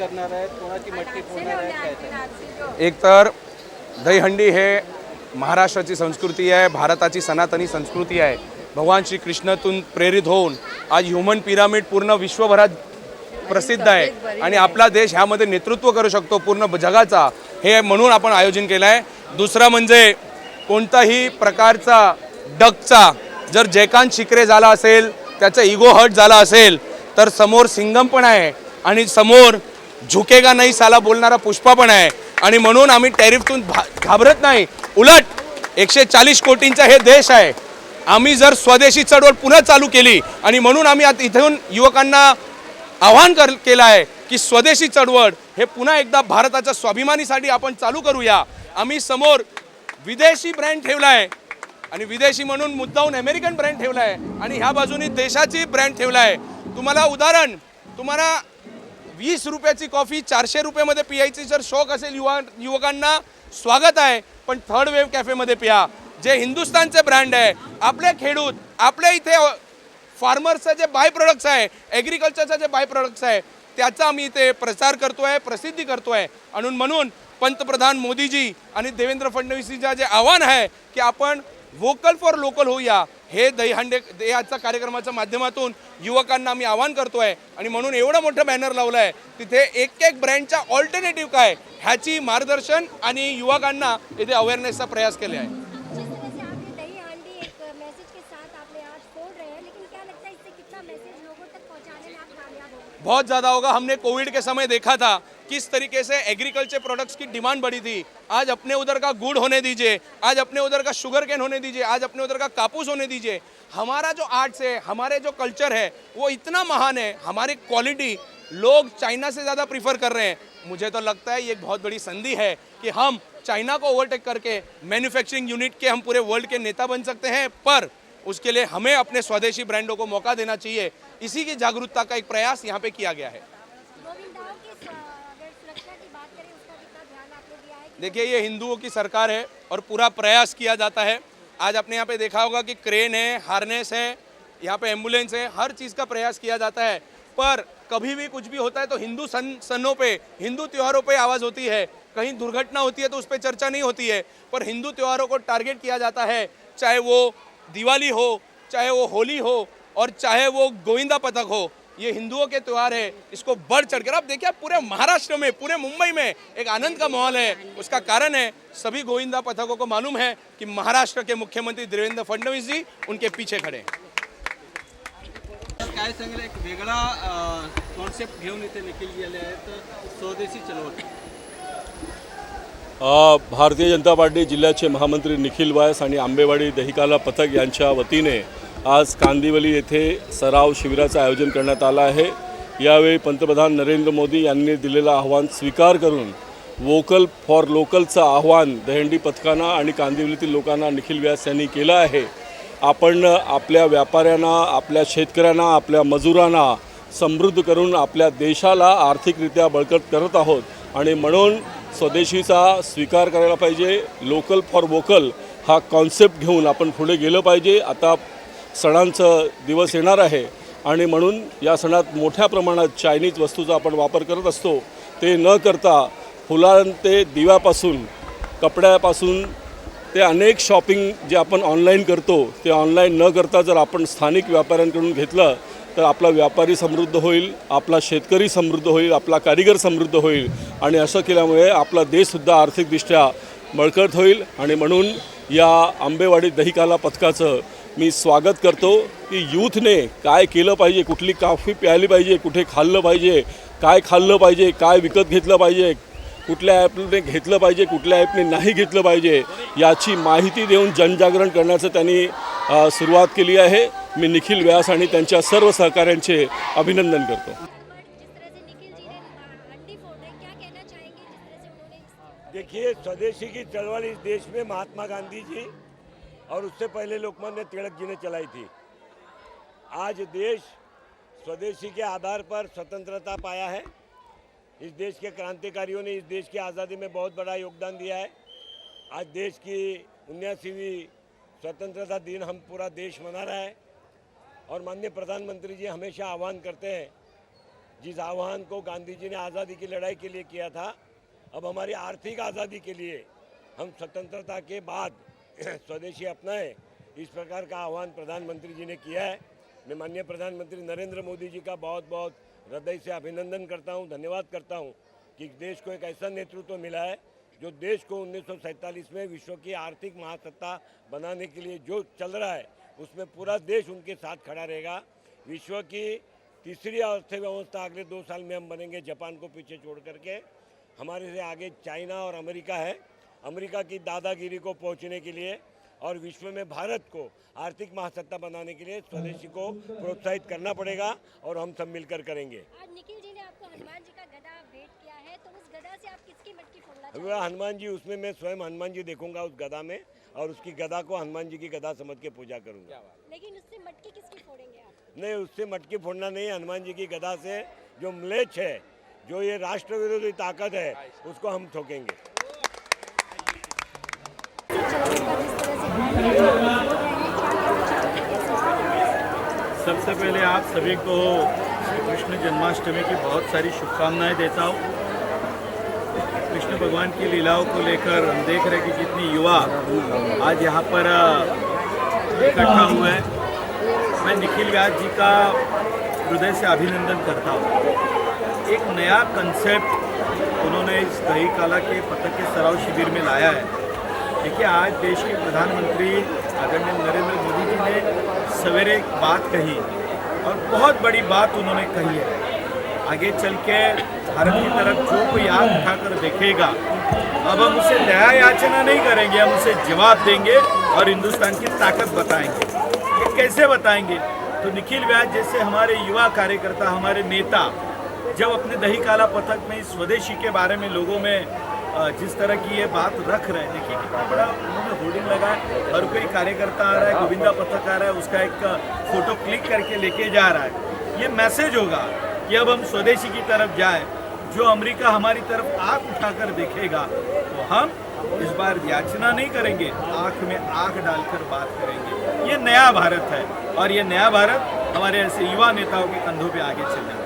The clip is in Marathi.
करणार आहेत, कोणाची मटकी फोडणार आहेत, काय एक तर दहीहंडी हे महाराष्ट्राची संस्कृती आहे, भारताची सनातनी संस्कृती आहे. भगवान श्री कृष्णातून प्रेरित होऊन आज ह्युमन पिरामिड पूर्ण विश्वभरात प्रसिद्ध आहे आणि आपला देश ह्यामध्ये नेतृत्व करू शकतो पूर्ण जगाचा, हे म्हणून आपण आयोजन केलं आहे. दुसरं म्हणजे कोणताही प्रकारचा डगचा जर जयकांत शिकरे झाला असेल, त्याचा इगो हर्ट झाला असेल, तर समोर सिंगम पण आहे आणि समोर झुकेगा नाही साला बोलणारा पुष्पा पण आहे. आणि म्हणून आम्ही टॅरिफतून घाबरत नाही. उलट 140 कोटींचा हे देश आहे. आम्ही जर स्वदेशी चळवळ पुन्हा चालू केली आणि म्हणून आम्ही आता इथून युवकांना आव्हान केलं आहे की स्वदेशी चळवळ हे पुन्हा एकदा भारताच्या स्वाभिमानीसाठी आपण चालू करूया. आम्ही समोर विदेशी ब्रँड ठेवला आहे आणि विदेशी म्हणून मुद्दाहून अमेरिकन ब्रँड ठेवला आहे आणि ह्या बाजूनी देशाची ब्रँड ठेवला आहे. तुम्हाला उदाहरण, तुम्हाला 20 रुपयाची कॉफी 400 रुपयामध्ये पियायची जर शौक असेल युवकांना, स्वागत आहे, पण थर्ड वेव्ह कॅफेमध्ये पिया. जे हिंदुस्थानचे ब्रँड आहे, आपले खेडूत, आपल्या इथे फार्मर्सचे जे बाय प्रोडक्ट्स आहे, ॲग्रिकल्चरचे जे बाय प्रोडक्ट्स आहे, त्याचा आम्ही इथे प्रचार करतोय, प्रसिद्धी करतोय. आणि म्हणून पंतप्रधान मोदीजी आणि देवेंद्र फडणवीसजींचं जे आव्हान आहे की आपण वोकल फॉर लोकल होऊया, हे दहीहंडी याच्या कार्यक्रमाच्या माध्यमातून युवकांना आम्ही आवाहन करतोय. आणि म्हणून एवढं मोठं बॅनर लावलं आहे, तिथे एक ब्रँडचा ऑल्टरनेटिव्ह काय ह्याची मार्गदर्शन आणि युवकांना इथे अवेअरनेसचा प्रयास केला आहे. बहुत ज़्यादा होगा. हमने कोविड के समय देखा था किस तरीके से एग्रीकल्चर प्रोडक्ट्स की डिमांड बढ़ी थी. आज अपने उधर का गुड़ होने दीजिए, आज अपने उधर का शुगर केन होने दीजिए, आज अपने उधर का कापूस होने दीजिए. हमारा जो आर्ट्स है, हमारे जो कल्चर है, वो इतना महान है. हमारी क्वालिटी लोग चाइना से ज़्यादा प्रीफर कर रहे हैं. मुझे तो लगता है ये एक बहुत बड़ी संधि है कि हम चाइना को ओवरटेक करके मैन्युफैक्चरिंग यूनिट के हम पूरे वर्ल्ड के नेता बन सकते हैं. पर उसके लिए हमें अपने स्वदेशी ब्रांडों को मौका देना चाहिए. इसी की जागरूकता का एक प्रयास यहाँ पे किया गया है. देखिए, ये हिंदुओं की सरकार है और पूरा प्रयास किया जाता है. आज आपने यहाँ पे देखा होगा कि क्रेन है, हार्नेस है, यहाँ पे एम्बुलेंस है, हर चीज़ का प्रयास किया जाता है. पर कभी भी कुछ भी होता है तो हिंदू सनों पे, हिंदू त्योहारों पे आवाज़ होती है. कहीं दुर्घटना होती है तो उस पर चर्चा नहीं होती है. पर हिंदू त्योहारों को टारगेट किया जाता है, चाहे वो दिवाली हो, चाहे वो होली हो और चाहे वो गोविंदा पथक हो. ये हिंदुओं के त्यौहार है, इसको बढ़ चढ़कर आप देखिए, पूरे महाराष्ट्र में, पूरे मुंबई में एक आनंद का माहौल है. उसका कारण है सभी गोविंदा पथकों को मालूम है कि महाराष्ट्र के मुख्यमंत्री देवेंद्र फडणवीस जी उनके पीछे खड़े हैं. काय सांगेल, एक वेगळा कॉन्सेप्ट घेऊन इथे निखिल गेले आहेत, स्वदेशी चळवळ. भारतीय जनता पार्टी जिल्ह्याचे महामंत्री निखिल व्यास आणि आंबेवाडी दहिकाला पथक यांच्या वतीने आज कांदिवली येथे सराव शिबिराचं आयोजन करण्यात आलं आहे. यावेळी पंतप्रधान नरेंद्र मोदी यांनी दिलेलं आव्हान स्वीकार करून वोकल फॉर लोकलचं आव्हान दहीहंडी पथकांना आणि कांदिवलीतील लोकांना निखिल व्यास यांनी केलं आहे. आपण आपल्या व्यापाऱ्यांना, आपल्या शेतकऱ्यांना, आपल्या मजुरांना समृद्ध करून आपल्या देशाला आर्थिकरित्या बळकट करत आहोत आणि म्हणून स्वदेशीचा स्वीकार करायला पाहिजे. लोकल फॉर वोकल हा कॉन्सेप्ट घेऊन आपण पुढे गेलं पाहिजे. आता सणांचं दिवस येणार आहे आणि म्हणून या सणात मोठ्या प्रमाणात चायनीज वस्तूचा आपण वापर करत असतो. ते न करता फुलां ते दिव्यापासून, कपड्यापासून ते अनेक शॉपिंग जे आपण ऑनलाईन करतो ते ऑनलाईन न करता जर आपण स्थानिक व्यापाऱ्यांकडून घेतलं तर आपला व्यापारी समृद्ध होईल, आपला शेतकरी समृद्ध होईल, आपला कारीगर समृद्ध होईल आणि असं केल्यामुळे आपला देशसुद्धा आर्थिकदृष्ट्या बळकट होईल. आणि म्हणून या आंबेवाडी दहिकाला पथकाचं मी स्वागत करतो की यूथने काय केलं पाहिजे, कुठली कॉफी प्यायली पाहिजे, कुठे खाल्लं पाहिजे, काय खाल्लं पाहिजे, काय विकत घेतलं पाहिजे, कुठल्या ॲपने घेतलं पाहिजे, कुठल्या ॲपने नाही घेतलं पाहिजे, याची माहिती देऊन जनजागरण करण्याचं त्यांनी सुरुवात केली आहे. मी निखिल व्यास आणि त्यांच्या सर्व सहकाऱ्यांचे अभिनंदन करतो. देखिए, स्वदेशी की चळवळ इस देश में महात्मा गांधी जी और उससे पहले लोकमान्य तिलक जी ने चलाई थी. आज देश स्वदेशी के आधार पर स्वतंत्रता पाया है. इस देश के क्रांतिकारियों ने इस देश की आज़ादी में बहुत बड़ा योगदान दिया है. आज देश की 79वीं स्वतंत्रता दिन हम पूरा देश मना रहा है और माननीय प्रधानमंत्री जी हमेशा आह्वान करते हैं जिस आह्वान को गांधी जी ने आज़ादी की लड़ाई के लिए किया था, अब हमारी आर्थिक आज़ादी के लिए हम स्वतंत्रता के बाद स्वदेशी अपनाएं, इस प्रकार का आह्वान प्रधानमंत्री जी ने किया है। मैं माननीय प्रधानमंत्री नरेंद्र मोदी जी का बहुत बहुत हृदय से अभिनंदन करता हूं, धन्यवाद करता हूं कि देश को एक ऐसा नेतृत्व मिला है जो देश को 1947 में विश्व की आर्थिक महासत्ता बनाने के लिए जो चल रहा है उसमें पूरा देश उनके साथ खड़ा रहेगा। विश्व की तीसरी अर्थव्यवस्था अगले 2 साल में हम बनेंगे, जापान को पीछे छोड़ करके। हमारे से आगे चाइना और अमेरिका है। अमेरिका की दादागिरी को पहुंचने के लिए और विश्व में भारत को आर्थिक महासत्ता बनाने के लिए स्वदेशी को प्रोत्साहित करना पड़ेगा और हम सब मिलकर करेंगे। आज निखिल जी ने आपको हनुमान जी का गदा भेंट किया है, तो उस गदा से आप किसकी मटकी फोड़ना वह चाहेंगे? हनुमान जी, उसमें मैं स्वयं हनुमान जी देखूंगा उस गदा में और उसकी गदा को हनुमान जी की गदा समझ के पूजा करूंगा। लेकिन उससे मटकी किसकी फोड़ेंगे आप? नहीं, उससे मटकी फोड़ना नहीं, हनुमान जी की गदा से जो म्लेच्छ है, जो ये राष्ट्र विरोधी ताकत है, उसको हम ठोकेंगे। सबसे पहले आप सभी को श्री कृष्ण जन्माष्टमी की बहुत सारी शुभकामनाएं देता हूँ। कृष्ण भगवान की लीलाओं को लेकर हम देख रहे हैं कि कितनी युवा आज यहाँ पर इकट्ठा हुए हैं। मैं निखिल व्यास जी का हृदय से अभिनंदन करता हूँ। एक नया कंसेप्ट उन्होंने इस दही काला के पतंग के सराव शिविर में लाया है। देखिए, आज देश के प्रधानमंत्री आदरणीय नरेंद्र मोदी जी ने सवेरे एक बात कही और बहुत बड़ी बात उन्होंने कही है। आगे चल के भारत की तरफ जो कोई आंख उठाकर देखेगा, अब हम उसे दया याचना नहीं करेंगे, हम उसे जवाब देंगे और हिंदुस्तान की ताकत बताएंगे। ये कैसे बताएंगे? तो निखिल व्यास जैसे हमारे युवा कार्यकर्ता, हमारे नेता जब अपने दही काला पतंग में इस स्वदेशी के बारे में लोगों में जिस तरह की ये बात रख रहे हैं, देखिए कितना बड़ा उन्होंने होर्डिंग लगाया। हर कोई कार्यकर्ता आ रहा है, गोविंदा पतंग आ रहा है, उसका एक फोटो क्लिक करके लेके जा रहा है। ये मैसेज होगा कि अब हम स्वदेशी की तरफ जाए। जो अमेरिका हमारी तरफ आंख उठाकर देखेगा तो हम इस बार याचना नहीं करेंगे, आंख में आंख डालकर बात करेंगे। ये नया भारत है और ये नया भारत हमारे ऐसे युवा नेताओं के कंधों पे आगे चलेगा।